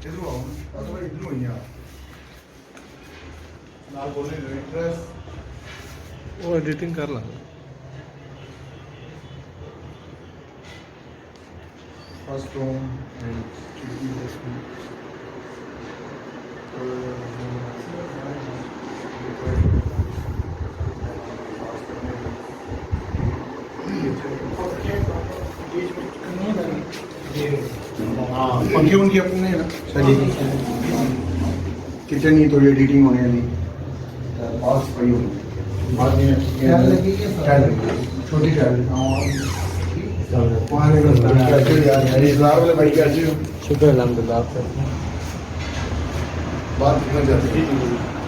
इधर आओ अथवा इधर हो यार ना बोले एड्रेस ਉਹ ਐਡੀਟਿੰਗ ਕਰ ਲਾਂਗੇ। फर्स्ट रूम एंड हाँ पंखे उनकी अपने है ना सही किचन ही थोड़ी एडिटिंग होने वाली बॉक्स पड़ी होगी बाद में टाइल लगी छोटी टाइल वहाँ कैसे यार इस वाले भाई कैसे हो शुक्र अलहमदुलिल्लाह। बात करना चाहते हैं